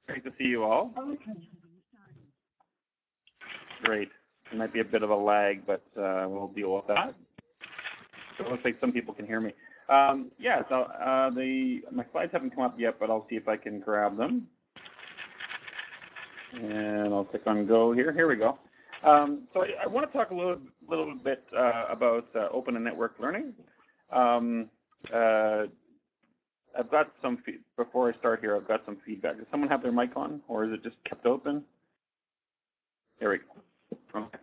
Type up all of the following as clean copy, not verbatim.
Great to see you all. Great. There might be a bit of a lag, but we'll deal with that. So it looks like some people can hear me. So my slides haven't come up yet, but I'll see if I can grab them. And I'll click on Go here. Here we go. So I want to talk a little bit about open and network learning. I've got some before I start here. I've got some feedback. Does someone have their mic on, or is it just kept open? There we go. Okay.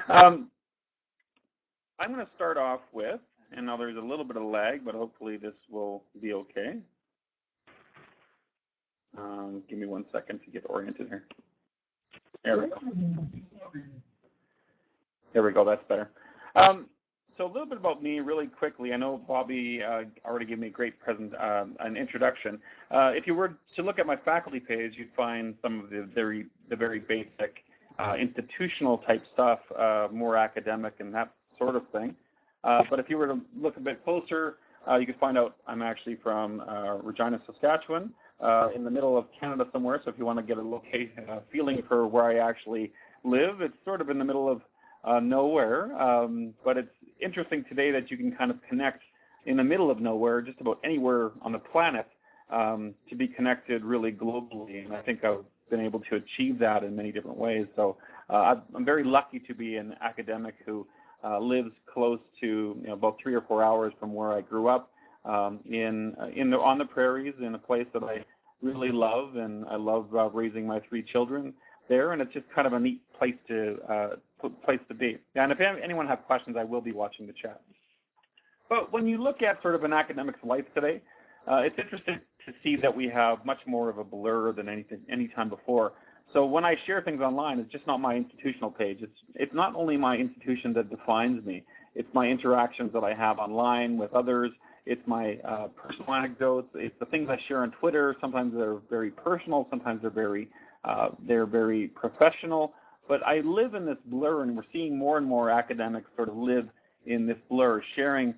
I'm going to start off with, and now there's a little bit of lag, but hopefully this will be okay. Give me 1 second to get oriented here. There we go. There we go. That's better. So a little bit about me really quickly. I know Bobby already gave me a great an introduction. If you were to look at my faculty page, you'd find some of the very basic institutional type stuff, more academic and that sort of thing. But if you were to look a bit closer, you could find out I'm actually from Regina, Saskatchewan, in the middle of Canada somewhere. So if you want to get a feeling for where I actually live, it's sort of in the middle of nowhere. But it's interesting today that you can kind of connect in the middle of nowhere, just about anywhere on the planet, to be connected really globally. And I think I've been able to achieve that in many different ways. So I'm very lucky to be an academic who lives close to about 3 or 4 hours from where I grew up, on the prairies, in a place that I really love, and I love raising my 3 children there, and it's just kind of a neat place to be. And if anyone has questions, I will be watching the chat. But when you look at sort of an academic's life today, it's interesting to see that we have much more of a blur than any time before. So when I share things online, it's just not my institutional page. It's not only my institution that defines me. It's my interactions that I have online with others. It's my personal anecdotes. It's the things I share on Twitter. Sometimes they're very personal. Sometimes they're very professional. But I live in this blur, and we're seeing more and more academics sort of live in this blur, sharing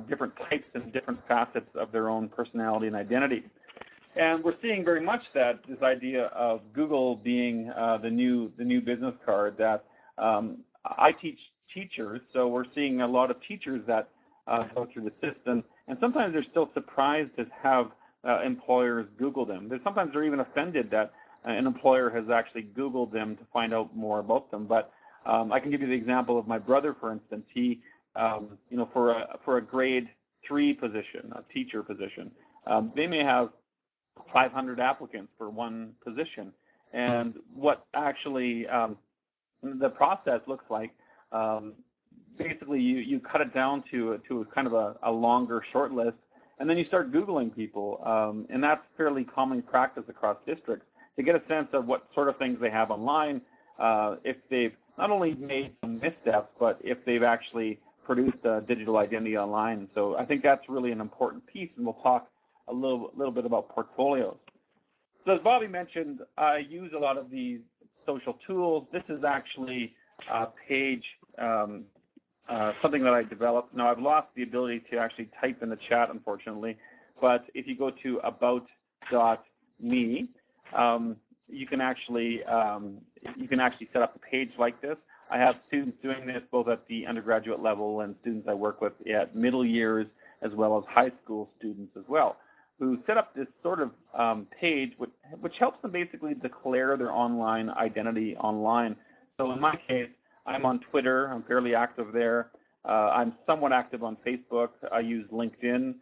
different types and different facets of their own personality and identity. And we're seeing very much that this idea of Google being the new business card, that I teach teachers, so we're seeing a lot of teachers that go through the system, and sometimes they're still surprised to have employers Google them. Sometimes they're even offended that an employer has actually Googled them to find out more about them. But I can give you the example of my brother, for instance. He, for a grade 3 position, a teacher position, they may have 500 applicants for one position. And what actually the process looks like, basically you cut it down to kind of a longer short list, and then you start Googling people. And that's fairly common practice across districts, to get a sense of what sort of things they have online, if they've not only made some missteps, but if they've actually produced a digital identity online. So I think that's really an important piece, and we'll talk a little bit about portfolios. So as Bobby mentioned, I use a lot of these social tools. This is actually a page, something that I developed. Now, I've lost the ability to actually type in the chat, unfortunately, but if you go to about.me, you can actually set up a page like this. I have students doing this both at the undergraduate level and students I work with at middle years, as well as high school students as well, who set up this sort of page which helps them basically declare their online identity online. So in my case, I'm on Twitter. I'm fairly active there. I'm somewhat active on Facebook. I use LinkedIn,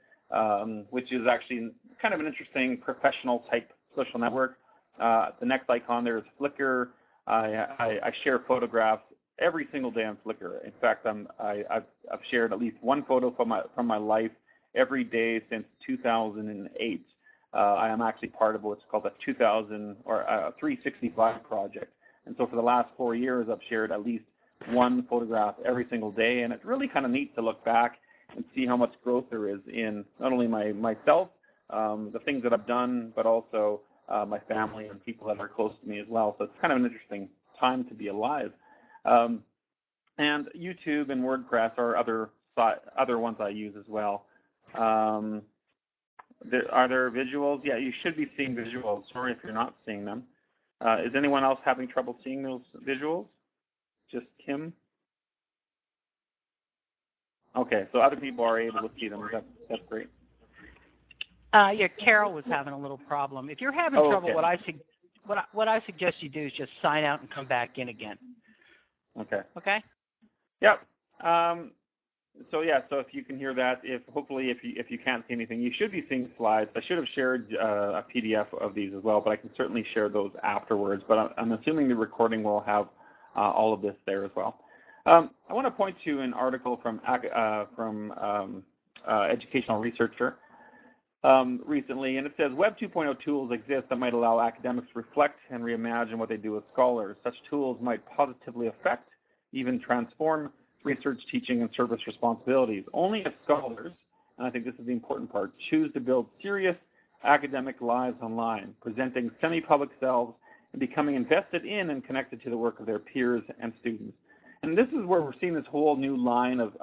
which is actually kind of an interesting professional type social network. The next icon there is Flickr. I share photographs every single day on Flickr. In fact, I've shared at least one photo from my life every day since 2008. I am actually part of what's called a 365 project. And so for the last 4 years, I've shared at least one photograph every single day. And it's really kind of neat to look back and see how much growth there is in not only myself, the things that I've done, but also my family and people that are close to me as well. So it's kind of an interesting time to be alive. And YouTube and WordPress are other ones I use as well. Are there visuals? Yeah, you should be seeing visuals. Sorry if you're not seeing them. Is anyone else having trouble seeing those visuals? Just Kim? Okay, so other people are able to see them. That's great. Yeah, Carol was having a little problem. If you're having trouble, okay. what I suggest you do is just sign out and come back in again. Okay. Okay. Yep. So if you can hear that, if you can't see anything, you should be seeing slides. I should have shared a PDF of these as well, but I can certainly share those afterwards. But I'm assuming the recording will have all of this there as well. I want to point to an article from Educational Researcher recently, and it says Web 2.0 tools exist that might allow academics to reflect and reimagine what they do with scholars. Such tools might positively affect, even transform, research, teaching, and service responsibilities. Only if scholars, and I think this is the important part, choose to build serious academic lives online, presenting semi-public selves and becoming invested in and connected to the work of their peers and students. And this is where we're seeing this whole new line of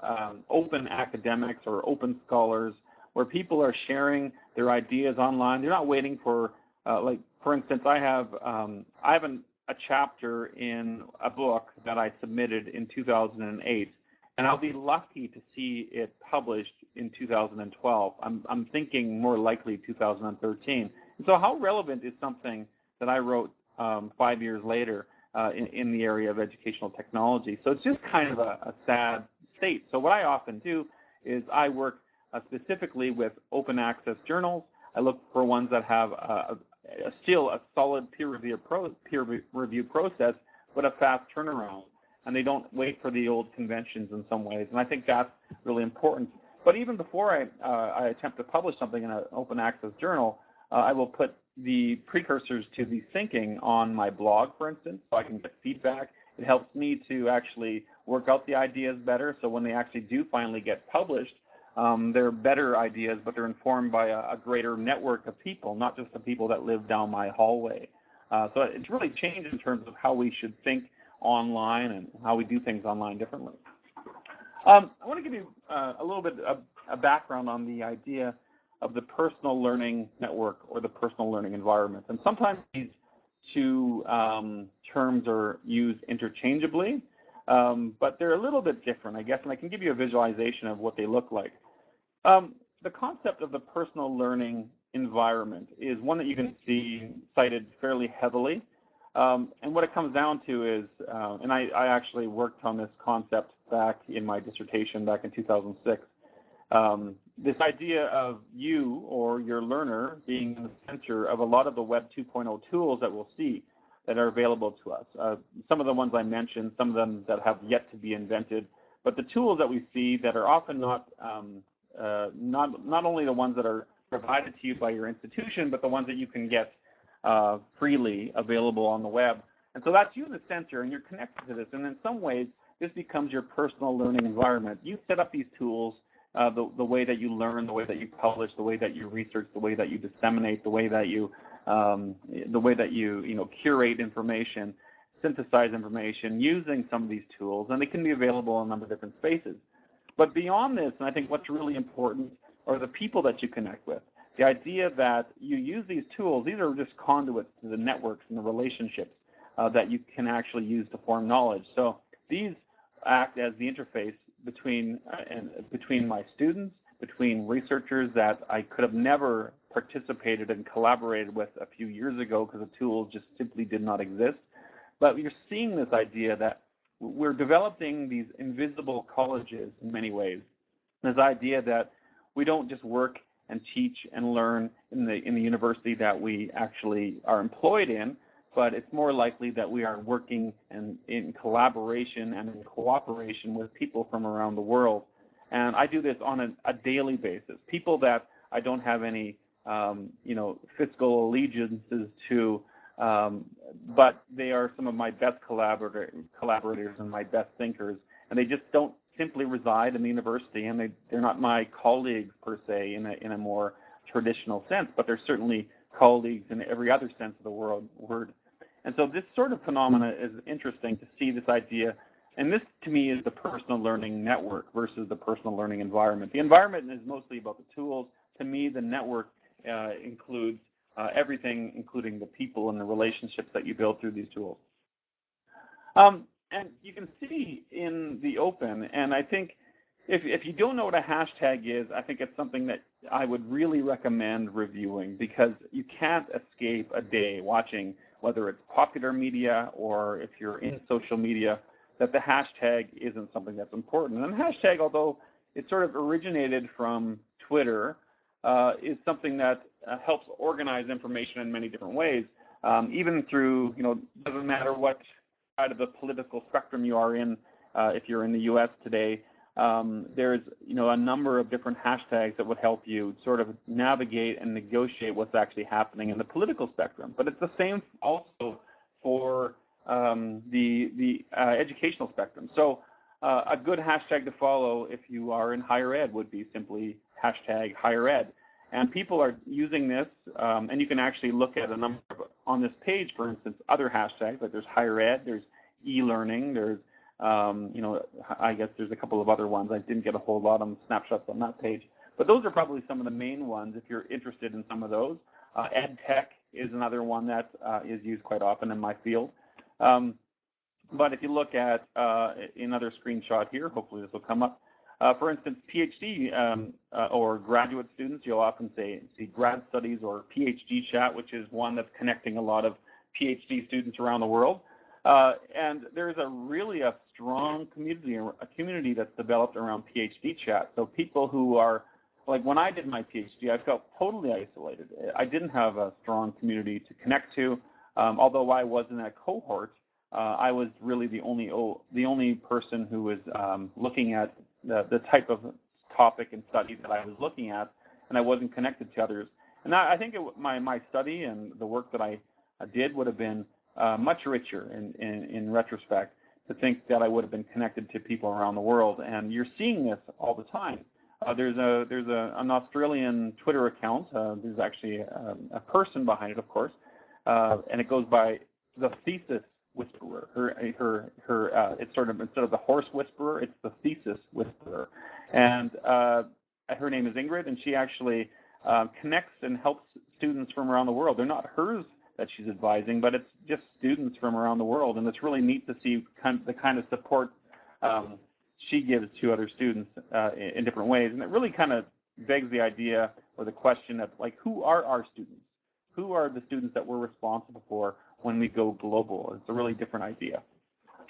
open academics or open scholars, where people are sharing their ideas online. They're not waiting for, for instance, I have a chapter in a book that I submitted in 2008, and I'll be lucky to see it published in 2012. I'm thinking more likely 2013. And so how relevant is something that I wrote 5 years later in the area of educational technology? So it's just kind of a sad state. So what I often do is I work specifically with open access journals. I look for ones that have still a solid peer review process, but a fast turnaround, and they don't wait for the old conventions in some ways. And I think that's really important. But even before I attempt to publish something in an open access journal, I will put the precursors to the thinking on my blog, for instance, so I can get feedback. It helps me to actually work out the ideas better, so when they actually do finally get published, they're better ideas, but they're informed by a greater network of people, not just the people that live down my hallway. So it's really changed in terms of how we should think online and how we do things online differently. I want to give you a little bit of a background on the idea of the personal learning network or the personal learning environment. And sometimes these two terms are used interchangeably, but they're a little bit different, I guess, and I can give you a visualization of what they look like. The concept of the personal learning environment is one that you can see cited fairly heavily. And what it comes down to is, and I actually worked on this concept back in my dissertation back in 2006, this idea of you or your learner being in the center of a lot of the Web 2.0 tools that we'll see that are available to us. Some of the ones I mentioned, some of them that have yet to be invented, but the tools that we see that are often not only the ones that are provided to you by your institution, but the ones that you can get freely available on the web. And so that's you in the center, and you're connected to this. And in some ways, this becomes your personal learning environment. You set up these tools, the way that you learn, the way that you publish, the way that you research, the way that you disseminate, the way that you curate information, synthesize information using some of these tools, and they can be available in a number of different spaces. But beyond this, and I think what's really important are the people that you connect with. The idea that you use these tools, these are just conduits to the networks and the relationships that you can actually use to form knowledge. So these act as the interface between my students, between researchers that I could have never participated and collaborated with a few years ago because the tools just simply did not exist. But you're seeing this idea that we're developing these invisible colleges in many ways. This idea that we don't just work and teach and learn in the university that we actually are employed in, but it's more likely that we are working in collaboration and in cooperation with people from around the world. And I do this on a daily basis. People that I don't have any fiscal allegiances to, but they are some of my best collaborators and my best thinkers, and they just don't simply reside in the university, and they're not my colleagues per se in a more traditional sense, but they're certainly colleagues in every other sense of the word. And so this sort of phenomena is interesting to see, this idea, and this to me is the personal learning network versus the personal learning environment. The environment is mostly about the tools. To me, the network includes everything, including the people and the relationships that you build through these tools. And you can see in the open, and I think if you don't know what a hashtag is, I think it's something that I would really recommend reviewing, because you can't escape a day watching, whether it's popular media or if you're in social media, that the hashtag isn't something that's important. And hashtag, although it sort of originated from Twitter, is something that helps organize information in many different ways, even through, doesn't matter what side of the political spectrum you are in. If you're in the U.S. today, there's a number of different hashtags that would help you sort of navigate and negotiate what's actually happening in the political spectrum. But it's the same also for the educational spectrum. So a good hashtag to follow if you are in higher ed would be simply hashtag higher ed. And people are using this, and you can actually look at a number of, on this page, for instance, other hashtags, like there's higher ed, there's e-learning, there's, I guess there's a couple of other ones. I didn't get a whole lot of snapshots on that page. But those are probably some of the main ones if you're interested in some of those. Ed tech is another one that is used quite often in my field. But if you look at another screenshot here, hopefully this will come up. For instance, PhD or graduate students, you'll often see grad studies or PhD chat, which is one that's connecting a lot of PhD students around the world. And there's really a strong community that's developed around PhD chat. So people who are, like when I did my PhD, I felt totally isolated. I didn't have a strong community to connect to. Although I was in that cohort, I was really the only person who was looking at the type of topic and study that I was looking at, and I wasn't connected to others. And I think my study and the work that I did would have been much richer in retrospect, to think that I would have been connected to people around the world. And you're seeing this all the time. There's an Australian Twitter account. There's actually a person behind it, of course, and it goes by the Thesis Whisperer. It's sort of, instead of the horse whisperer, it's the thesis whisperer. And her name is Ingrid, and she actually connects and helps students from around the world. They're not hers that she's advising, but it's just students from around the world, and it's really neat to see the kind of support she gives to other students in different ways. And it really kind of begs the idea or the question of, like, who are our students? Who are the students that we're responsible for when we go global? It's a really different idea.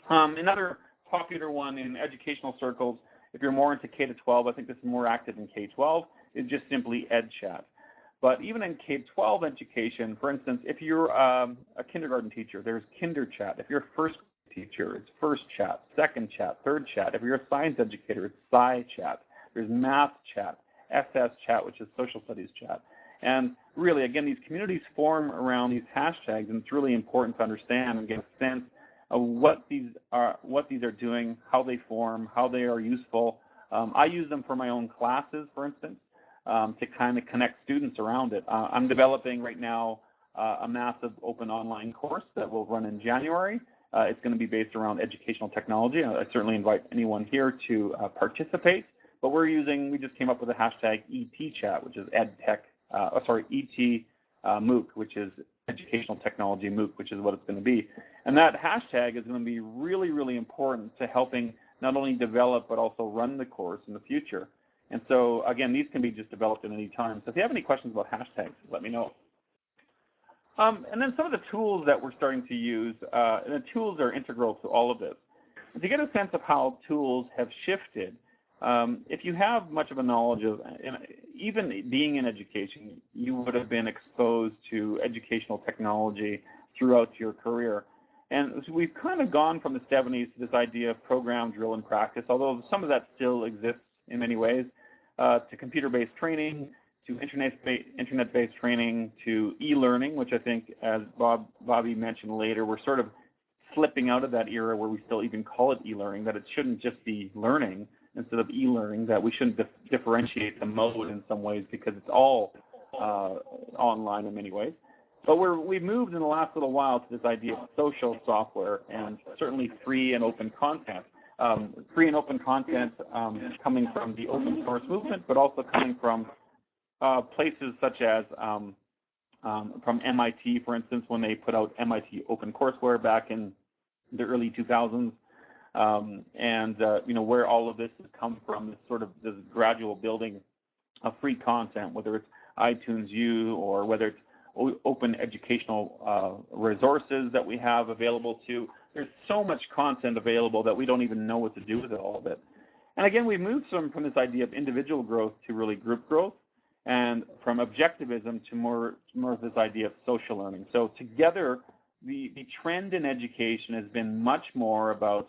Another popular one in educational circles, if you're more into K-12, I think this is more active in K-12, is just simply EdChat. But even in K-12 education, for instance, if you're a kindergarten teacher, there's KinderChat. If you're a first teacher, it's First Chat, Second Chat, Third Chat. If you're a science educator, it's SciChat. There's Math Chat, SS Chat, which is Social Studies Chat. And really, again, these communities form around these hashtags, and it's really important to understand and get a sense of what these are doing, how they form, how they are useful. I use them for my own classes, for instance, to kind of connect students around it. I'm developing right now a massive open online course that will run in January. It's going to be based around educational technology. I certainly invite anyone here to participate. But we just came up with a hashtag ETChat, which is EdTech. MOOC, which is Educational Technology MOOC, which is what it's going to be. And that hashtag is going to be really, really important to helping not only develop but also run the course in the future. And so, again, these can be just developed at any time. So if you have any questions about hashtags, let me know. And then some of the tools that we're starting to use, and the tools are integral to all of this. To get a sense of how tools have shifted, if you have much of a knowledge of, even being in education, you would have been exposed to educational technology throughout your career. And so we've kind of gone from the 70s to this idea of program, drill, and practice, although some of that still exists in many ways, to computer-based training, to internet-based training, to e-learning, which I think, as Bobby mentioned later, we're sort of slipping out of that era where we still even call it e-learning, that it shouldn't just be learning instead of e-learning, that we shouldn't differentiate the mode in some ways because it's all online in many ways. But we've moved in the last little while to this idea of social software and certainly free and open content. Free and open content coming from the open source movement, but also coming from places such as from MIT, for instance, when they put out MIT OpenCourseWare back in the early 2000s, where all of this has come from, this gradual building of free content, whether it's iTunes U or whether it's open educational resources that we have available to. There's so much content available that we don't even know what to do with all of it. And again, we've moved from this idea of individual growth to really group growth, and from objectivism to more of this idea of social learning. So together, the trend in education has been much more about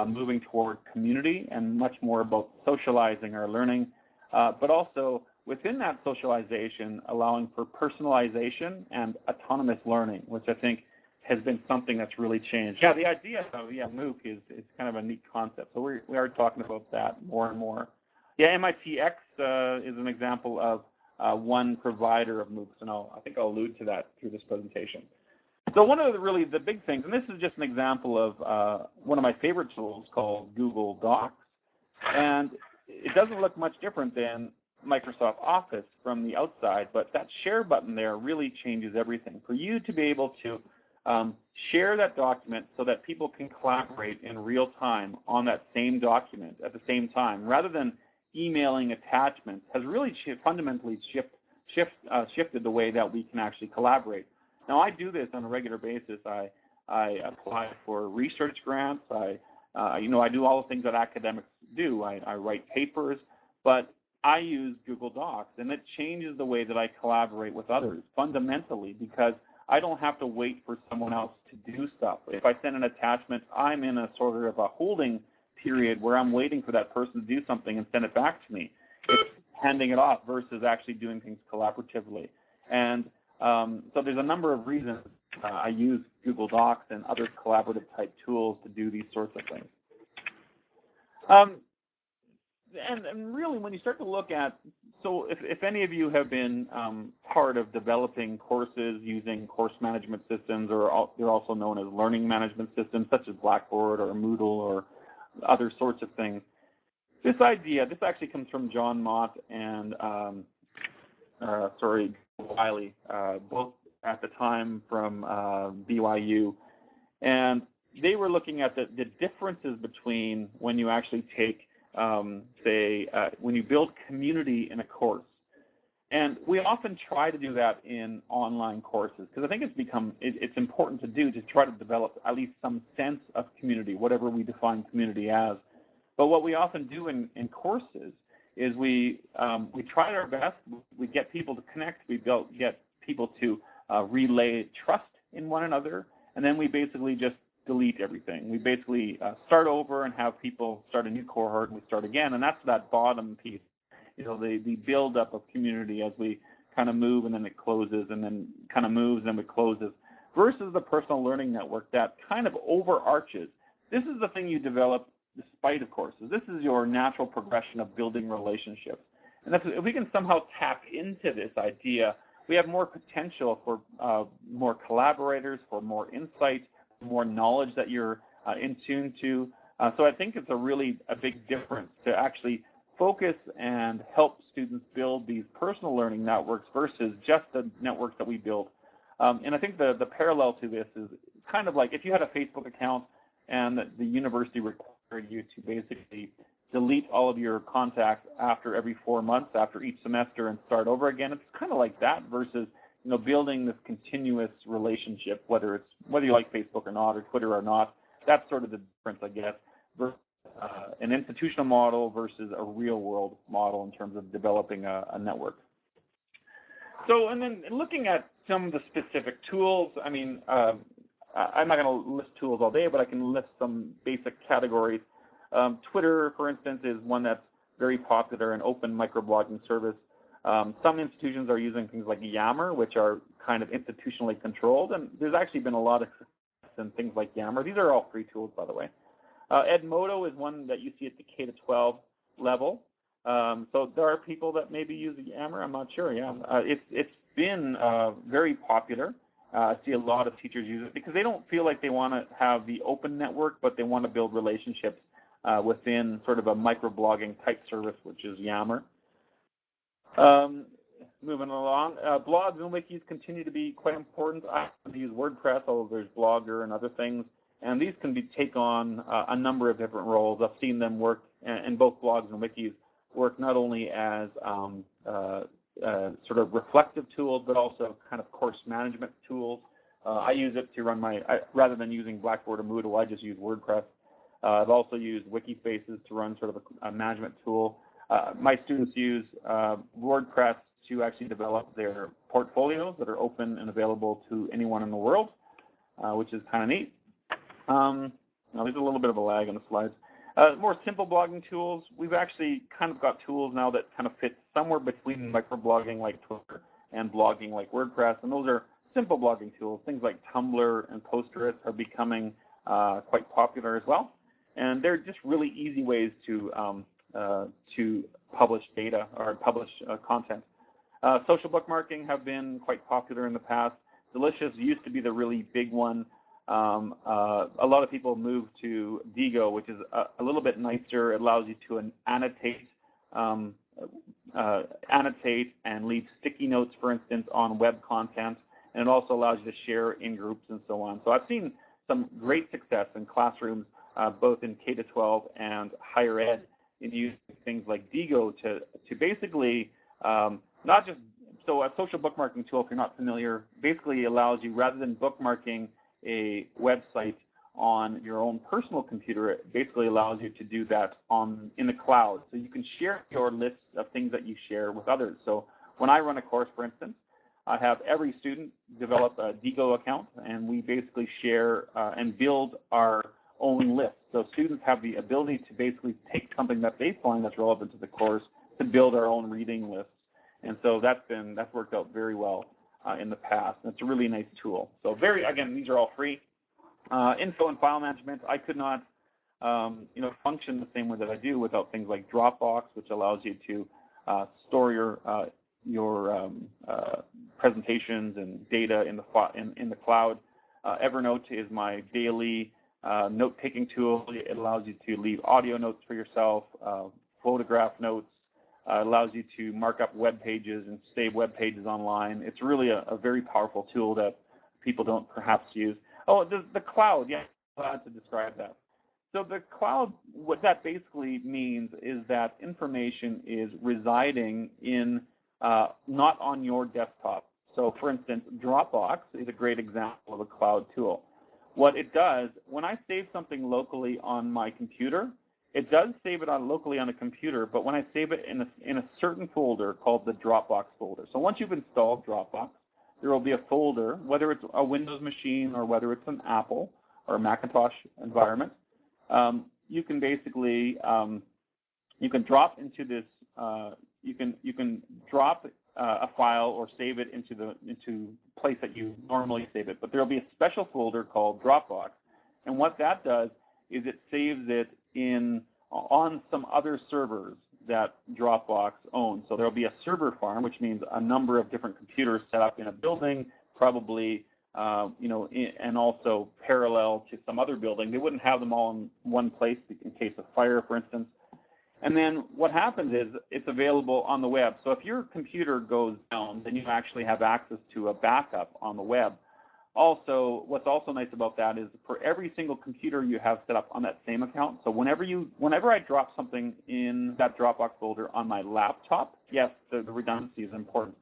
moving toward community and much more about socializing our learning, but also within that socialization, allowing for personalization and autonomous learning, which I think has been something that's really changed. Yeah, the idea of MOOC is kind of a neat concept. So we are talking about that more and more. Yeah, MITx is an example of one provider of MOOCs, and I think I'll allude to that through this presentation. So one of the big things, and this is just an example of one of my favorite tools called Google Docs, and it doesn't look much different than Microsoft Office from the outside, but that share button there really changes everything. For you to be able to share that document so that people can collaborate in real time on that same document at the same time, rather than emailing attachments, has really fundamentally shifted the way that we can actually collaborate. Now, I do this on a regular basis. I apply for research grants. I do all the things that academics do. I write papers, but I use Google Docs, and it changes the way that I collaborate with others fundamentally, because I don't have to wait for someone else to do stuff. If I send an attachment, I'm in a sort of a holding period where I'm waiting for that person to do something and send it back to me. It's handing it off versus actually doing things collaboratively. And so there's a number of reasons I use Google Docs and other collaborative type tools to do these sorts of things. And really, when you start to look at, so if any of you have been part of developing courses using course management systems, or they're also known as learning management systems, such as Blackboard or Moodle or other sorts of things, this actually comes from John Mott and Wiley, both at the time from BYU, and they were looking at the differences between when you actually take when you build community in a course. And we often try to do that in online courses, because I think it's important to do, to try to develop at least some sense of community, whatever we define community as. But what we often do in courses is we try our best. We get people to connect. We get people to relay trust in one another, and then we basically just delete everything. We basically start over and have people start a new cohort, and we start again. And that's that bottom piece, the build-up of community as we kind of move, and then it closes, and then kind of moves, and then it closes, versus the personal learning network that kind of overarches. This is the thing you develop despite of courses. This is your natural progression of building relationships. And if we can somehow tap into this idea, we have more potential for more collaborators, for more insight, more knowledge that you're in tune to. So I think it's a big difference to actually focus and help students build these personal learning networks versus just the networks that we build. And I think the parallel to this is kind of like if you had a Facebook account and the university required you to basically delete all of your contacts after every 4 months, after each semester, and start over again. It's kind of like that versus building this continuous relationship, whether you like Facebook or not, or Twitter or not. That's sort of the difference, I guess, versus an institutional model versus a real-world model in terms of developing a network. So, and then looking at some of the specific tools, I mean, I'm not going to list tools all day, but I can list some basic categories. Twitter, for instance, is one that's very popular, an open microblogging service. Some institutions are using things like Yammer, which are kind of institutionally controlled, and there's actually been a lot of success in things like Yammer. These are all free tools, by the way. Edmodo is one that you see at the K-12 level. So there are people that maybe use Yammer. I'm not sure. Yeah, it's been very popular. I see a lot of teachers use it because they don't feel like they want to have the open network, but they want to build relationships within sort of a microblogging type service, which is Yammer. moving along. Blogs and wikis continue to be quite important. I use WordPress, although there's Blogger and other things, and these can take on a number of different roles. I've seen them work, in both blogs and wikis, work not only as sort of reflective tools, but also kind of course management tools. I use it to run rather than using Blackboard or Moodle, I just use WordPress. I've also used Wikispaces to run sort of a management tool. My students use WordPress to actually develop their portfolios that are open and available to anyone in the world, which is kind of neat. Now there's a little bit of a lag on the slides. More simple blogging tools. We've actually kind of got tools now that kind of fit somewhere between microblogging like Twitter and blogging like WordPress, and those are simple blogging tools. Things like Tumblr and Posterous are becoming quite popular as well, and they're just really easy ways to publish data or publish content. Social bookmarking have been quite popular in the past. Delicious used to be the really big one. A lot of people move to Digo, which is a little bit nicer. It allows you to annotate and leave sticky notes, for instance, on web content, and it also allows you to share in groups and so on. So I've seen some great success in classrooms, both in K-12 and higher ed, in using things like Digo to basically not just, so a social bookmarking tool, if you're not familiar, basically allows you, rather than bookmarking a website on your own personal computer, it basically allows you to do that in the cloud. So you can share your list of things that you share with others. So when I run a course, for instance, I have every student develop a Digo account, and we basically share and build our own list. So students have the ability to basically take something that they find that's relevant to the course to build our own reading list. And so that's worked out very well in the past. And it's a really nice tool. So again, these are all free. Info and file management, I could not function the same way that I do without things like Dropbox, which allows you to store your presentations and data in the cloud. Evernote is my daily note-taking tool. It allows you to leave audio notes for yourself, photograph notes. It allows you to mark up web pages and save web pages online. It's really a very powerful tool that people don't perhaps use. Oh, the cloud, yeah, I'm glad to describe that. So the cloud, what that basically means is that information is residing in not on your desktop. So for instance, Dropbox is a great example of a cloud tool. What it does, when I save something locally on my computer, it does save it locally on a computer, but when I save it in a certain folder called the Dropbox folder. So once you've installed Dropbox, there will be a folder, whether it's a Windows machine or whether it's an Apple or a Macintosh environment. You can basically you can drop into this. You can drop a file or save it into place that you normally save it. But there will be a special folder called Dropbox, and what that does is it saves it on some other servers that Dropbox owns. So there will be a server farm, which means a number of different computers set up in a building, probably and also parallel to some other building. They wouldn't have them all in one place in case of fire, for instance. And then what happens is it's available on the web. So if your computer goes down, then you actually have access to a backup on the web. Also, what's also nice about that is for every single computer you have set up on that same account, so whenever I drop something in that Dropbox folder on my laptop, yes, the redundancy is important.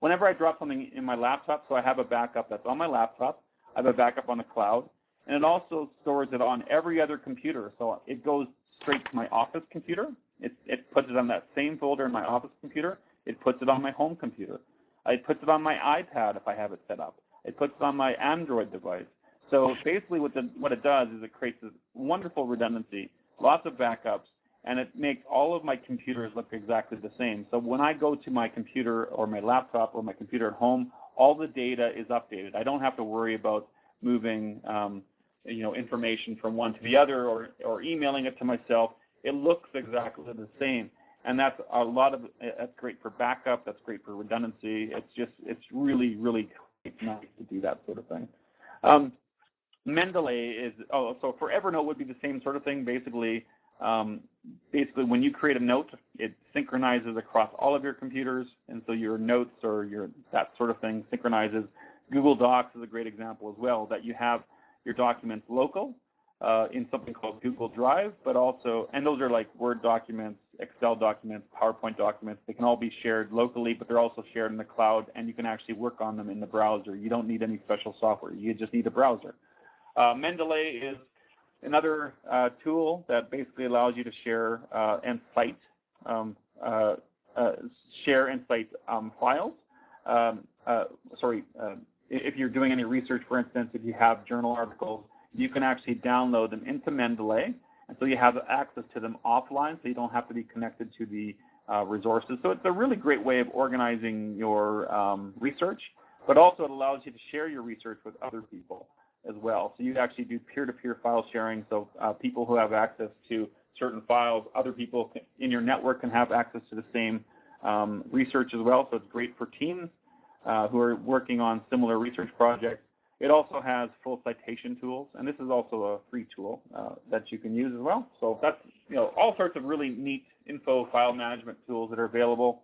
Whenever I drop something in my laptop, so I have a backup that's on my laptop, I have a backup on the cloud, and it also stores it on every other computer. So it goes straight to my office computer. It puts it on that same folder in my office computer. It puts it on my home computer. It puts it on my iPad if I have it set up. It puts it on my Android device. So basically what it does is it creates this wonderful redundancy, lots of backups, and it makes all of my computers look exactly the same. So when I go to my computer or my laptop or my computer at home, all the data is updated. I don't have to worry about moving information from one to the other or emailing it to myself. It looks exactly the same. And that's great for backup. That's great for redundancy. It's really, really nice to do that sort of thing. Mendeley so for Evernote would be the same sort of thing. Basically, Basically, when you create a note, it synchronizes across all of your computers, and so your notes or that sort of thing synchronizes. Google Docs is a great example as well, that you have your documents local in something called Google Drive, but also, and those are like Word documents, Excel documents, PowerPoint documents. They can all be shared locally, but they're also shared in the cloud, and you can actually work on them in the browser. You don't need any special software. You just need a browser. Mendeley is another tool that basically allows you to share and cite files. If you're doing any research, for instance, if you have journal articles, you can actually download them into Mendeley, and so you have access to them offline, so you don't have to be connected to the resources. So it's a really great way of organizing your research, but also it allows you to share your research with other people as well. So you actually do peer-to-peer file sharing, so people who have access to certain files, other people in your network can have access to the same research as well, so it's great for teams who are working on similar research projects. It also has full citation tools, and this is also a free tool that you can use as well. So that's all sorts of really neat info file management tools that are available.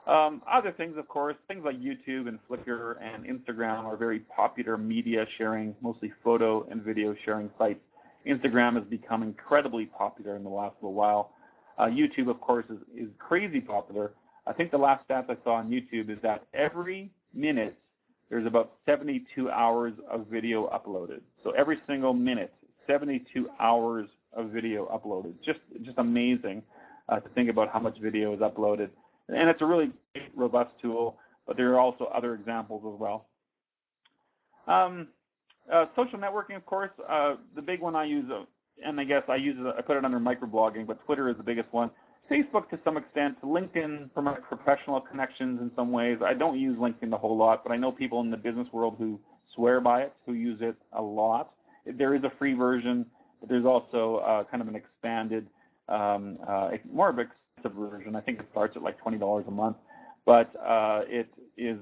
Other things, of course, things like YouTube and Flickr and Instagram are very popular media sharing, mostly photo and video sharing sites. Instagram has become incredibly popular in the last little while. YouTube, of course, is crazy popular. I think the last stats I saw on YouTube is that every minute there's about 72 hours of video uploaded. So every single minute, 72 hours of video uploaded. Just amazing to think about how much video is uploaded. And it's a really robust tool, but there are also other examples as well. Social networking, of course, the big one I use, and I put it under microblogging, but Twitter is the biggest one. Facebook to some extent, LinkedIn for my professional connections in some ways. I don't use LinkedIn a whole lot, but I know people in the business world who swear by it, who use it a lot. There is a free version, but there's also kind of an expanded, more of an expensive version. I think it starts at like $20 a month, but it is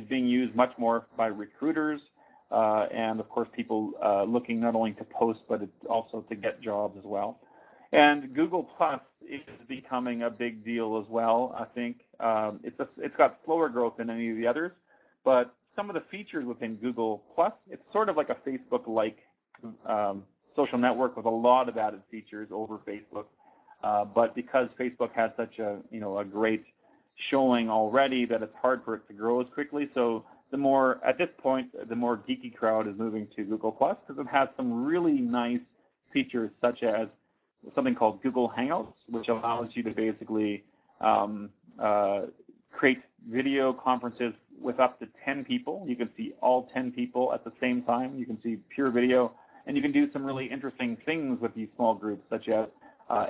being used much more by recruiters and, of course, people looking not only to post, but also to get jobs as well. And Google Plus is becoming a big deal as well. I think it's got slower growth than any of the others, but some of the features within Google Plus, it's sort of like a Facebook-like social network with a lot of added features over Facebook. But because Facebook has such a great showing already, that it's hard for it to grow as quickly. So at this point, the more geeky crowd is moving to Google Plus because it has some really nice features, such as something called Google Hangouts, which allows you to basically create video conferences with up to 10 people. You can see all 10 people at the same time. You can see pure video, and you can do some really interesting things with these small groups, such as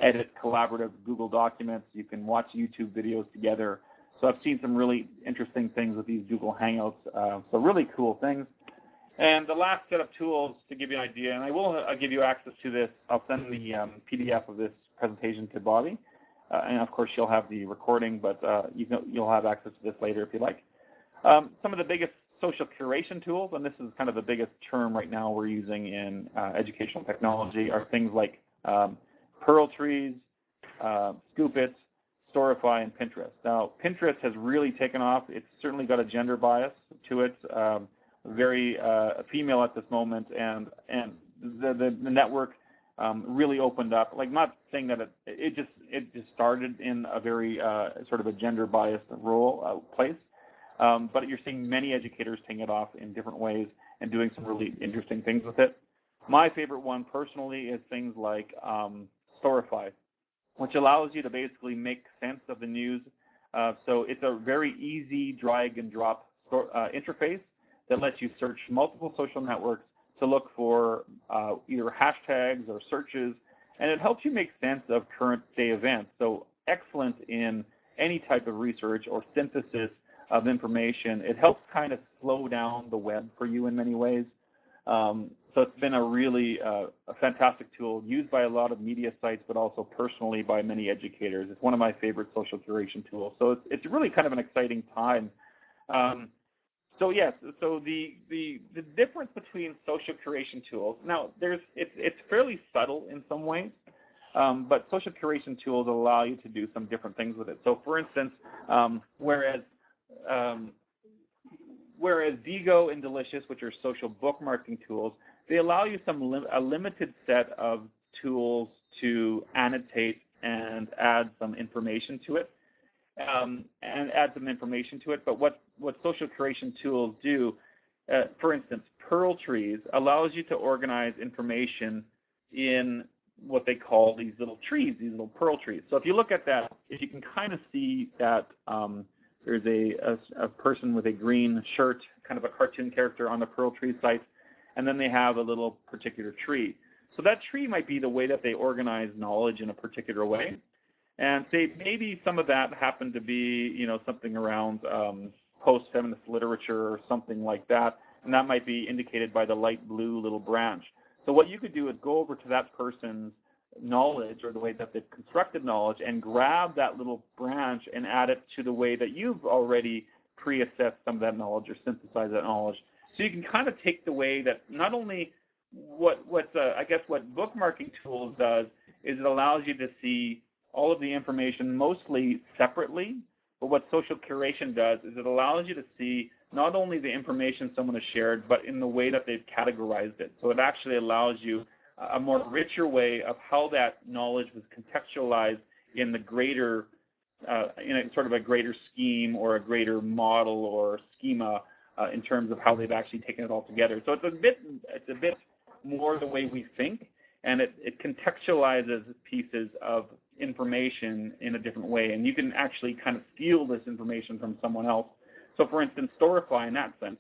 edit collaborative Google documents. You can watch YouTube videos together. So I've seen some really interesting things with these Google Hangouts. So really cool things. And the last set of tools to give you an idea, and I will give you access to this. I'll send the PDF of this presentation to Bobby, and of course she'll have the recording, but you'll have access to this later if you like. Some of the biggest social curation tools, and this is kind of the biggest term right now we're using in educational technology, are things like Pearl Trees, Scoop.it, Storify, and Pinterest. Now, Pinterest has really taken off. It's certainly got a gender bias to it. Very female at this moment, and the network really opened up. Like, not saying that it just started in a very sort of a gender biased place, but you're seeing many educators taking it off in different ways and doing some really interesting things with it. My favorite one personally is things like Storify, which allows you to basically make sense of the news. So it's a very easy drag and drop interface that lets you search multiple social networks to look for either hashtags or searches, and it helps you make sense of current day events. So excellent in any type of research or synthesis of information. It helps kind of slow down the web for you in many ways. So it's been a really a fantastic tool used by a lot of media sites, but also personally by many educators. It's one of my favorite social curation tools. So it's really kind of an exciting time. So yes, so the difference between social curation tools, now it's fairly subtle in some ways. But social curation tools allow you to do some different things with it. So, for instance, whereas Digo and Delicious, which are social bookmarking tools, they allow you a limited set of tools to annotate and add some information to it. But what social curation tools do, for instance, Pearl Trees allows you to organize information in what they call these little trees, these little pearl trees. So if you look at that, if you can kind of see that there's a person with a green shirt, kind of a cartoon character on the Pearl Tree site, and then they have a little particular tree. So that tree might be the way that they organize knowledge in a particular way. And say maybe some of that happened to be, something around post-feminist literature or something like that, and that might be indicated by the light blue little branch. So what you could do is go over to that person's knowledge or the way that they've constructed knowledge and grab that little branch and add it to the way that you've already pre-assessed some of that knowledge or synthesized that knowledge. So you can kind of take the way that not only what bookmarking tools does is it allows you to see all of the information mostly separately, but what social curation does is it allows you to see not only the information someone has shared, but in the way that they've categorized it. So it actually allows you a more richer way of how that knowledge was contextualized in the greater, in a sort of a greater scheme or a greater model or schema in terms of how they've actually taken it all together. So it's a bit more the way we think, and it contextualizes pieces of information in a different way, and you can actually kind of steal this information from someone else. So, for instance, Storify in that sense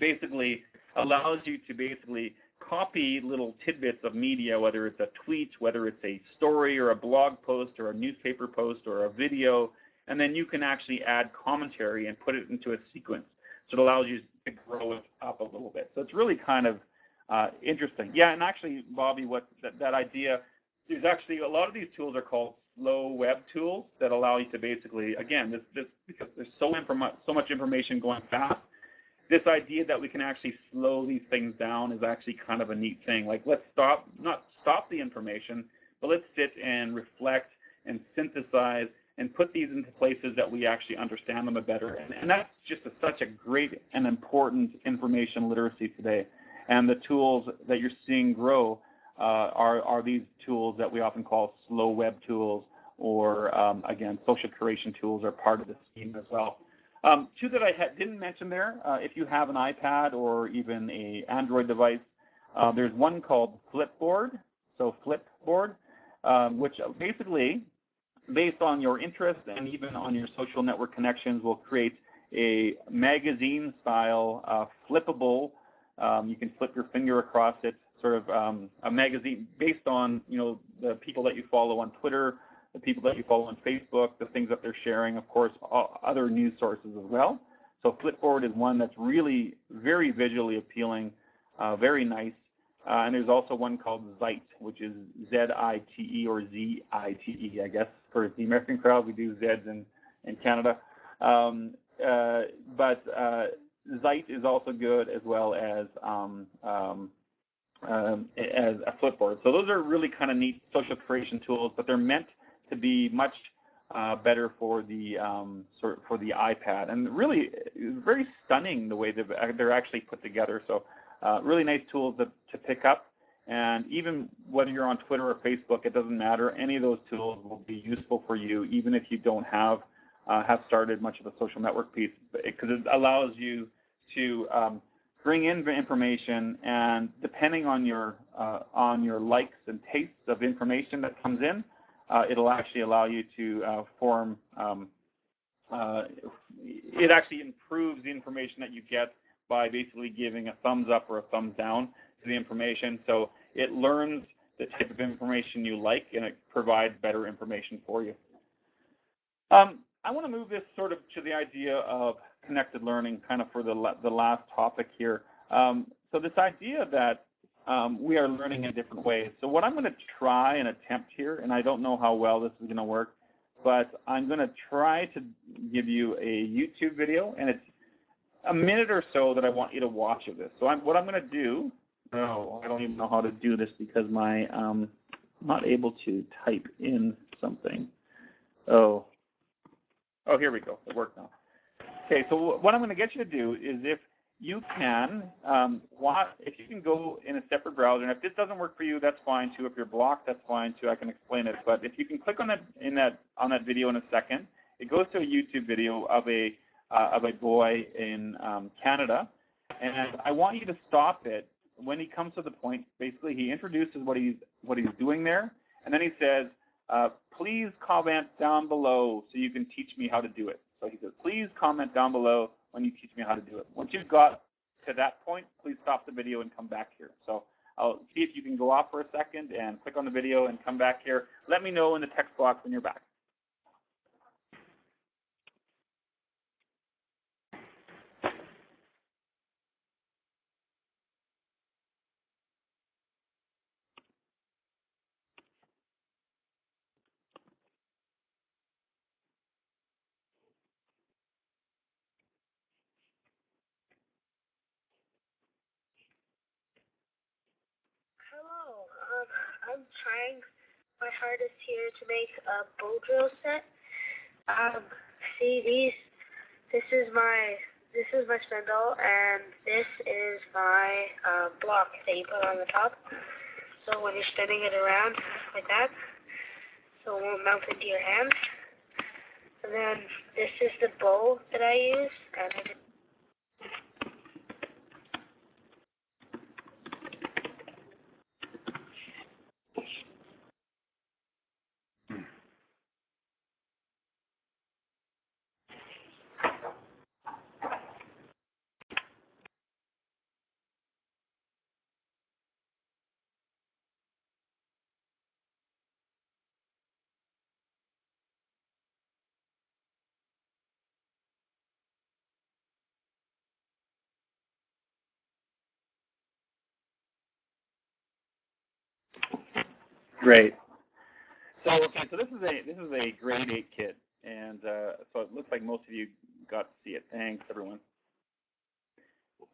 basically allows you to basically copy little tidbits of media, whether it's a tweet, whether it's a story or a blog post or a newspaper post or a video, and then you can actually add commentary and put it into a sequence. So it allows you to grow it up a little bit. So it's really kind of interesting. Yeah, and actually, Bobby, what that idea, there's actually a lot of these tools are called slow web tools that allow you to basically, again, this because there's so much information going fast, this idea that we can actually slow these things down is actually kind of a neat thing. Like, let's not stop the information, but let's sit and reflect and synthesize and put these into places that we actually understand them a better. And that's just such a great and important information literacy today. And the tools that you're seeing grow are these tools that we often call slow web tools, or again, social curation tools are part of the scheme as well. Two that I didn't mention there, if you have an iPad or even a Android device, there's one called Flipboard. So Flipboard, which basically, based on your interest and even on your social network connections, will create a magazine-style flippable. You can flip your finger across it, sort of a magazine based on the people that you follow on Twitter, the people that you follow on Facebook, the things that they're sharing, of course, other news sources as well. So Flipboard is one that's really very visually appealing, very nice. And there's also one called Zite, which is Z-I-T-E or Z-I-T-E, I guess. For the American crowd, we do Zs in Canada. But Zite is also good, as well as a Flipboard. So those are really kind of neat social creation tools, but they're meant to be much better for the for the iPad. And really, it's very stunning the way they're actually put together. So really nice tools to pick up. And even whether you're on Twitter or Facebook, it doesn't matter. Any of those tools will be useful for you, even if you don't have started much of a social network piece, because it allows you to bring in the information, and depending on your likes and tastes of information that comes in, it'll actually allow you to form. It actually improves the information that you get by basically giving a thumbs up or a thumbs down to the information. So it learns the type of information you like, and it provides better information for you. I want to move this sort of to the idea of connected learning, kind of for the last topic here. So this idea that we are learning in different ways. So what I'm going to try and attempt here, and I don't know how well this is going to work, but I'm going to try to give you a YouTube video, and it's a minute or so that I want you to watch of this. So what I'm going to do, I don't even know how to do this because my not able to type in something. Oh, here we go. It worked now. Okay, so what I'm going to get you to do is if you can, if you can go in a separate browser, and if this doesn't work for you, that's fine too. If you're blocked, that's fine too. I can explain it. But if you can click on that video in a second, it goes to a YouTube video of a boy in Canada, and I want you to stop it when he comes to the point. Basically, he introduces what he's doing there, and then he says, please comment down below so you can teach me how to do it. So he says, please comment down below when you teach me how to do it. Once you've got to that point, please stop the video and come back here. So I'll see if you can go off for a second and click on the video and come back here. Let me know in the text box when you're back. Hello. I'm trying my hardest here to make a bow drill set. See this is my spindle, and this is my block that you put on the top. So when you're spinning it around like that, so it won't melt into your hand. And then this is the bow that I use, and I just Great. So this is a grade 8 kit, and so it looks like most of you got to see it. Thanks, everyone.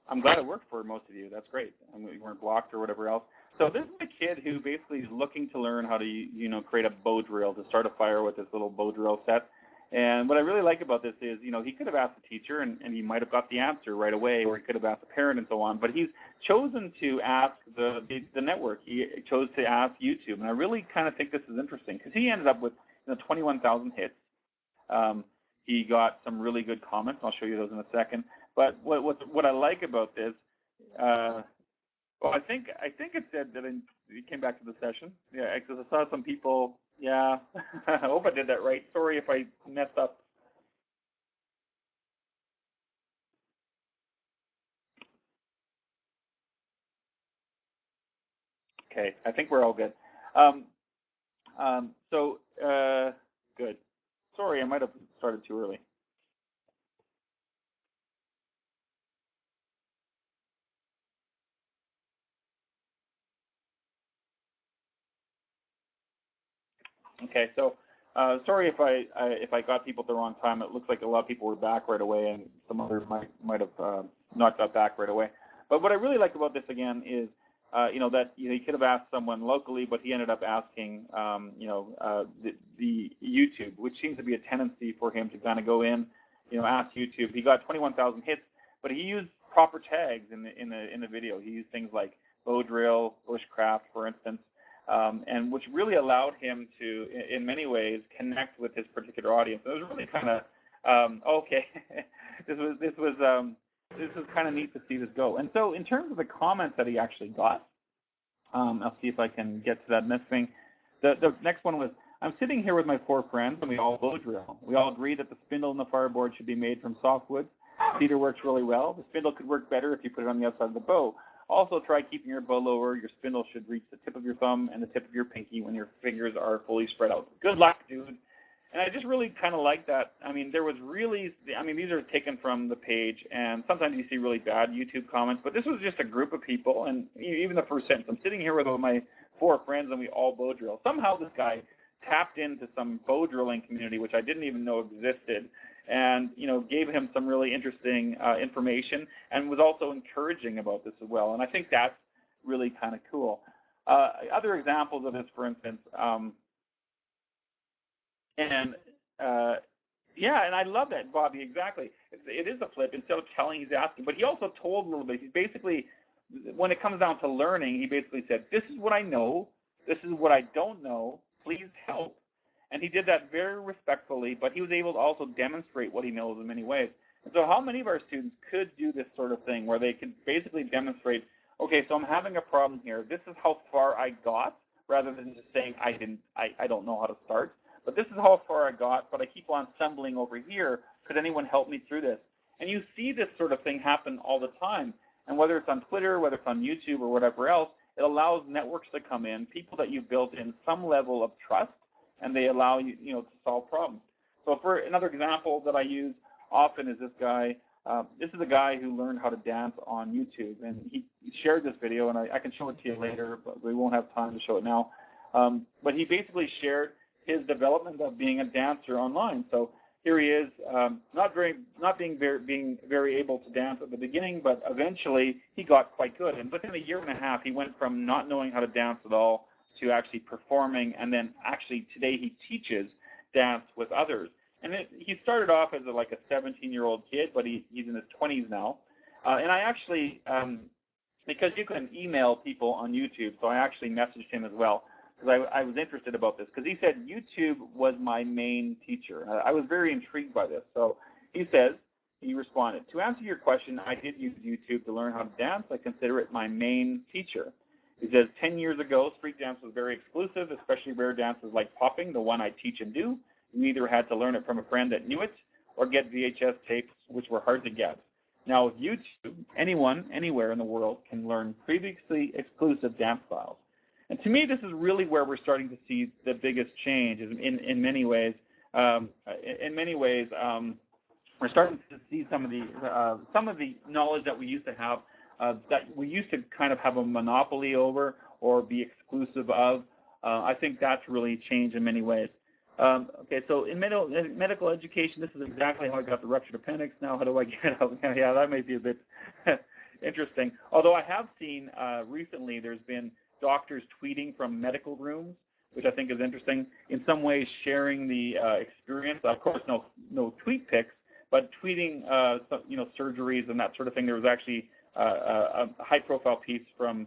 I'm glad it worked for most of you. That's great. You weren't blocked or whatever else. So this is a kid who basically is looking to learn how to create a bow drill, to start a fire with this little bow drill set. And what I really like about this is, he could have asked the teacher and he might have got the answer right away, or he could have asked a parent and so on. But he's chosen to ask the network. He chose to ask YouTube. And I really kind of think this is interesting because he ended up with 21,000 hits. He got some really good comments. I'll show you those in a second. But what I like about this, I think it said that it came back to the session. Yeah, because I saw some people. Yeah, I hope I did that right. Sorry if I messed up. Okay, I think we're all good. Good. Sorry, I might have started too early. Okay, so sorry if I got people at the wrong time. It looks like a lot of people were back right away, and some others might have not got back right away. But what I really like about this again is, that he could have asked someone locally, but he ended up asking, the YouTube, which seems to be a tendency for him to kind of go in, ask YouTube. He got 21,000 hits, but he used proper tags in the video. He used things like bow drill, bushcraft, for instance. And which really allowed him to, in many ways, connect with his particular audience. It was really kind of okay. This was kind of neat to see this go. And so, in terms of the comments that he actually got, I'll see if I can get to that next thing. The next one was, I'm sitting here with my 4 friends, and we all bow drill. We all agree that the spindle and the fireboard should be made from softwood. Cedar works really well. The spindle could work better if you put it on the outside of the bow. Also, try keeping your bow lower. Your spindle should reach the tip of your thumb and the tip of your pinky when your fingers are fully spread out. Good luck, dude. And I just really kind of like that. I mean, these are taken from the page, and sometimes you see really bad YouTube comments, but this was just a group of people, and even the first sentence, I'm sitting here with my 4 friends, and we all bow drill. Somehow this guy tapped into some bow drilling community, which I didn't even know existed, and gave him some really interesting information, and was also encouraging about this as well. And I think that's really kind of cool. Other examples of this, for instance, and I love that, Bobby, exactly. It is a flip. Instead of telling, he's asking. But he also told a little bit. He's basically, when it comes down to learning, he basically said, this is what I know. This is what I don't know. Please help. And he did that very respectfully, but he was able to also demonstrate what he knows in many ways. And so how many of our students could do this sort of thing where they could basically demonstrate, okay, so I'm having a problem here. This is how far I got, rather than just saying I don't know how to start. But this is how far I got, but I keep on stumbling over here. Could anyone help me through this? And you see this sort of thing happen all the time. And whether it's on Twitter, whether it's on YouTube or whatever else, it allows networks to come in, people that you've built in some level of trust, and they allow you, to solve problems. So for another example that I use often is this guy. This is a guy who learned how to dance on YouTube, and he shared this video, and I can show it to you later, but we won't have time to show it now. But he basically shared his development of being a dancer online. So here he is, not being very able to dance at the beginning, but eventually he got quite good. And within a year and a half, he went from not knowing how to dance at all to actually performing, and then actually today he teaches dance with others. And he started off as like a 17-year-old kid, but he's in his 20s now. And I actually, because you can email people on YouTube, so I actually messaged him as well, because I was interested about this, because he said YouTube was my main teacher. I was very intrigued by this. So he responded, to answer your question, I did use YouTube to learn how to dance. I consider it my main teacher. He says, 10 years ago, street dance was very exclusive, especially rare dances like popping, the one I teach and do. You either had to learn it from a friend that knew it or get VHS tapes, which were hard to get. Now with YouTube, anyone, anywhere in the world can learn previously exclusive dance styles. And to me, this is really where we're starting to see the biggest change. In many ways, we're starting to see some of the knowledge that we used to have, that we used to kind of have a monopoly over or be exclusive of. I think that's really changed in many ways. Okay, so in medical education, this is exactly how I got the ruptured appendix. Now, how do I get out? Yeah, that may be a bit interesting. Although I have seen recently, there's been doctors tweeting from medical rooms, which I think is interesting. In some ways, sharing the experience. Of course, no tweet pics, but tweeting, surgeries and that sort of thing. There was actually a high-profile piece from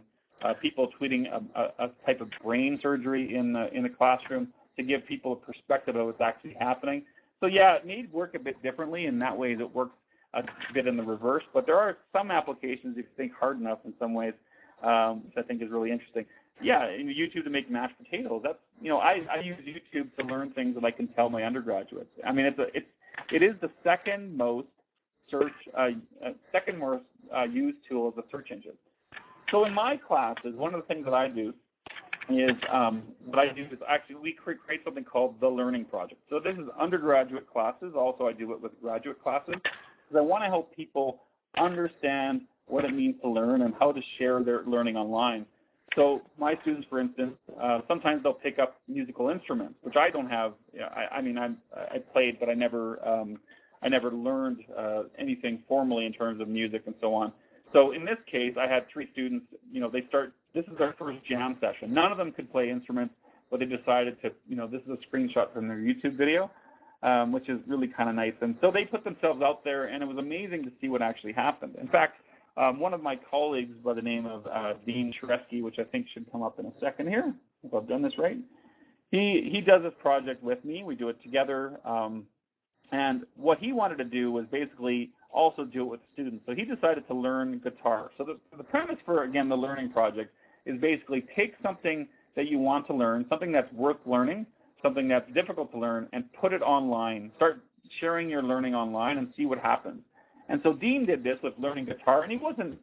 people tweeting a type of brain surgery in the classroom to give people a perspective of what's actually happening. So yeah, it may work a bit differently in that way. It works a bit in the reverse, but there are some applications if you think hard enough in some ways, which I think is really interesting. Yeah, in YouTube to make mashed potatoes. That's I use YouTube to learn things that I can tell my undergraduates. I mean, it is the second most used tool as a search engine. So in my classes, one of the things that I do is actually we create something called the Learning Project. So this is undergraduate classes. Also, I do it with graduate classes because I want to help people understand what it means to learn and how to share their learning online. So my students, for instance, sometimes they'll pick up musical instruments, which I don't have. I played, but I never learned anything formally in terms of music and so on. So in this case, I had 3 students. This is their first jam session. None of them could play instruments, but they decided to. This is a screenshot from their YouTube video, which is really kind of nice. And so they put themselves out there, and it was amazing to see what actually happened. In fact, one of my colleagues by the name of Dean Shuresky, which I think should come up in a second here, if I've done this right, he does this project with me. We do it together. And what he wanted to do was basically also do it with students. So he decided to learn guitar. So the premise for, again, the Learning Project is basically take something that you want to learn, something that's worth learning, something that's difficult to learn, and put it online. Start sharing your learning online and see what happens. And so Dean did this with learning guitar, and he wasn't,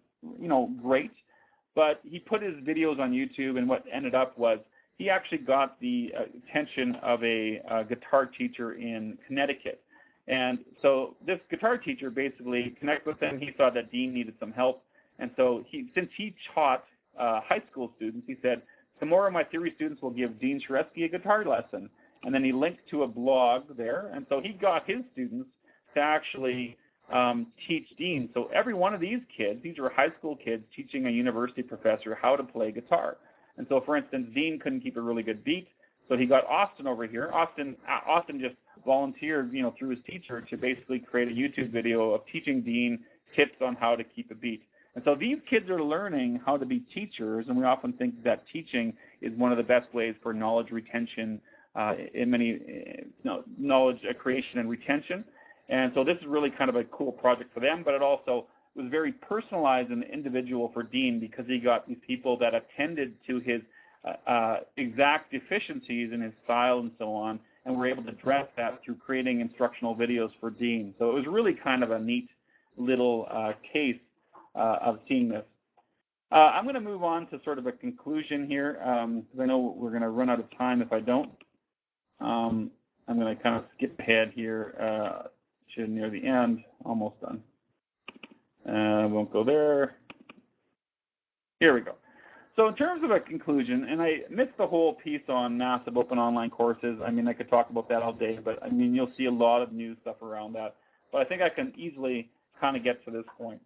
great, but he put his videos on YouTube, and what ended up was he actually got the attention of a guitar teacher in Connecticut. And so this guitar teacher basically connected with him. He saw that Dean needed some help. And so since he taught high school students, he said, tomorrow my theory students will give Dean Shuresky a guitar lesson. And then he linked to a blog there. And so he got his students to actually teach Dean. So every one of these kids, these are high school kids teaching a university professor how to play guitar. And so, for instance, Dean couldn't keep a really good beat, so he got Austin over here. Austin just volunteered, through his teacher to basically create a YouTube video of teaching Dean tips on how to keep a beat. And so these kids are learning how to be teachers, and we often think that teaching is one of the best ways for knowledge retention, knowledge creation and retention. And so this is really kind of a cool project for them, but it also was very personalized and individual for Dean because he got these people that attended to his exact deficiencies in his style and so on, and were able to address that through creating instructional videos for Dean. So it was really kind of a neat little case of seeing this. I'm going to move on to sort of a conclusion here, because I know we're going to run out of time if I don't. I'm going to kind of skip ahead here, near the end, almost done. I won't go there. Here we go. So in terms of a conclusion, and I missed the whole piece on massive open online courses. I mean, I could talk about that all day, but I mean, you'll see a lot of new stuff around that. But I think I can easily kind of get to this point.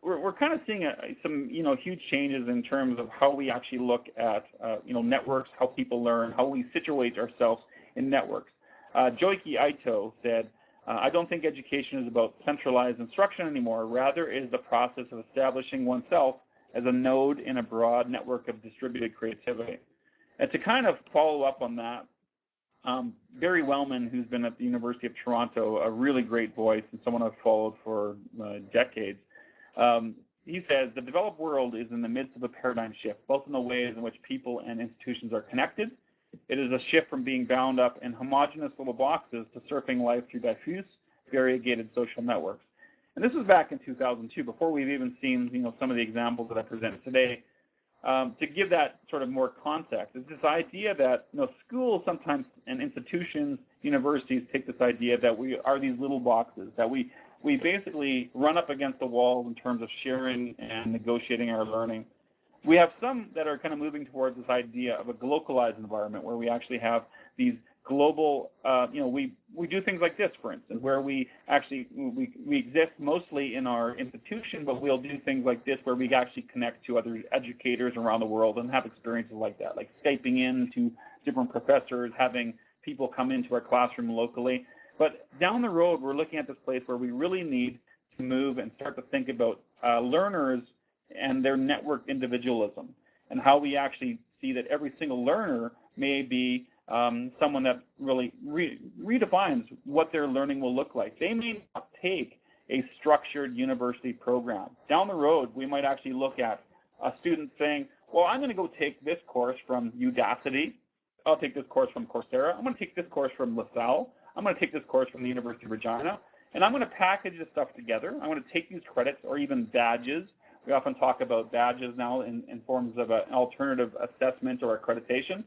We're kind of seeing some huge changes in terms of how we actually look at networks, how people learn, how we situate ourselves in networks. Joiki Ito said, I don't think education is about centralized instruction anymore. Rather, it is the process of establishing oneself as a node in a broad network of distributed creativity. And to kind of follow up on that, Barry Wellman, who's been at the University of Toronto, a really great voice and someone I've followed for decades, he says, the developed world is in the midst of a paradigm shift, both in the ways in which people and institutions are connected. It is a shift from being bound up in homogeneous little boxes to surfing life through diffuse, variegated social networks. And this was back in 2002, before we've even seen some of the examples that I presented today. To give that sort of more context, is this idea that schools sometimes and institutions, universities take this idea that we are these little boxes, that we basically run up against the walls in terms of sharing and negotiating our learning. We have some that are kind of moving towards this idea of a localized environment where we actually have these global, we do things like this, for instance, where we exist mostly in our institution, but we'll do things like this where we actually connect to other educators around the world and have experiences like that, like Skyping in to different professors, having people come into our classroom locally. But down the road, we're looking at this place where we really need to move and start to think about learners and their network individualism, and how we actually see that every single learner may be someone that really redefines what their learning will look like. They may not take a structured university program. Down the road, we might actually look at a student saying, well, I'm going to go take this course from Udacity. I'll take this course from Coursera. I'm going to take this course from LaSalle. I'm going to take this course from the University of Regina. And I'm going to package this stuff together. I'm going to take these credits or even badges. We often talk about badges now in forms of an alternative assessment or accreditation.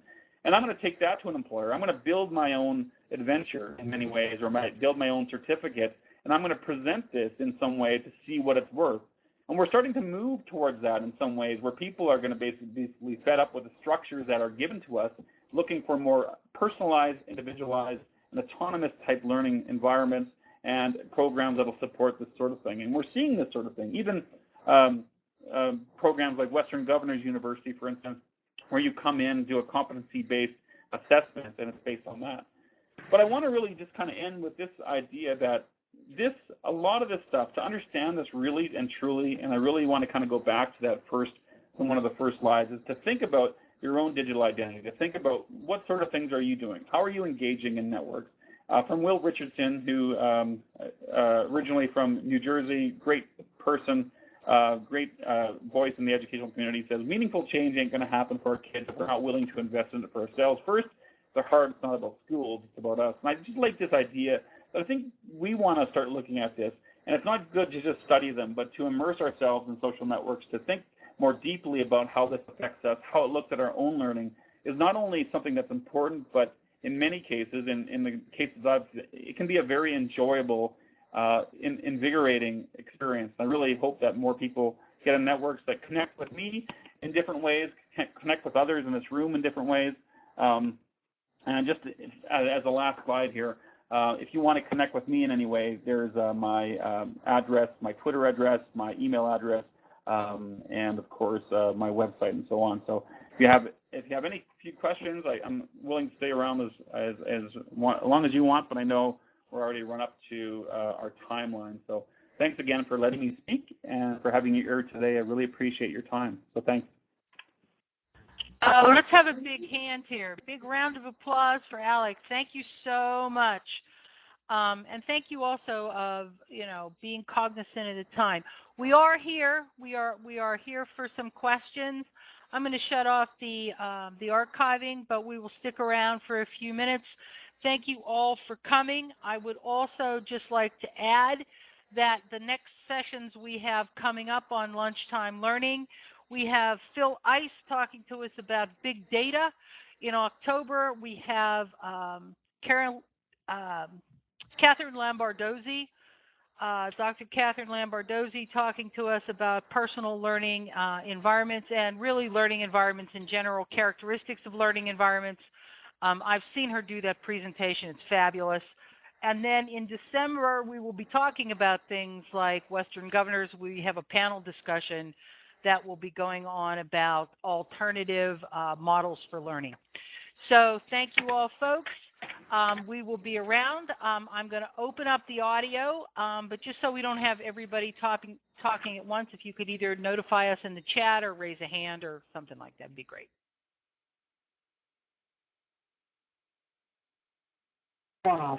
And I'm going to take that to an employer. I'm going to build my own adventure in many ways, or build my own certificate, and I'm going to present this in some way to see what it's worth. And we're starting to move towards that in some ways, where people are going to basically be fed up with the structures that are given to us, looking for more personalized, individualized, and autonomous type learning environments and programs that will support this sort of thing. And we're seeing this sort of thing. Even programs like Western Governors University, for instance, where you come in, do a competency-based assessment, and it's based on that. But I want to really just kind of end with this idea that a lot of this stuff, to understand this really and truly, and I really want to kind of go back to that one of the first slides, is to think about your own digital identity, to think about what sort of things are you doing? How are you engaging in networks? From Will Richardson, who originally from New Jersey, great person, great voice in the educational community, says meaningful change ain't going to happen for our kids if we're not willing to invest in it for ourselves. First, the heart, it's not about schools, it's about us. And I just like this idea that I think we want to start looking at this, and it's not good to just study them, but to immerse ourselves in social networks, to think more deeply about how this affects us, how it looks at our own learning, is not only something that's important, but in many cases, in the cases it can be a very enjoyable, invigorating experience. I really hope that more people get in networks that connect with me in different ways, connect with others in this room in different ways. And just as a last slide here, if you want to connect with me in any way, there's my address, my Twitter address, my email address. and of course my website and so on. So if you have any few questions, I'm willing to stay around as long as you want. But I know we're already run up to our timeline. So thanks again for letting me speak and for having your ear today. I really appreciate your time. So thanks. Let's have a big hand here. Big round of applause for Alec. Thank you so much. And thank you also of being cognizant of the time. We are here. We are here for some questions. I'm going to shut off the archiving, but we will stick around for a few minutes. Thank you all for coming. I would also just like to add that the next sessions we have coming up on Lunchtime Learning, we have Phil Ice talking to us about big data. In October, we have Catherine Lambardozzi, Dr. Catherine Lambardozzi talking to us about personal learning environments and really learning environments in general, characteristics of learning environments. I've seen her do that presentation. It's fabulous. And then in December, we will be talking about things like Western governors. We have a panel discussion that will be going on about alternative models for learning. So thank you all, folks. We will be around. I'm going to open up the audio, but just so we don't have everybody talking at once, if you could either notify us in the chat or raise a hand or something like that, would be great. Wow.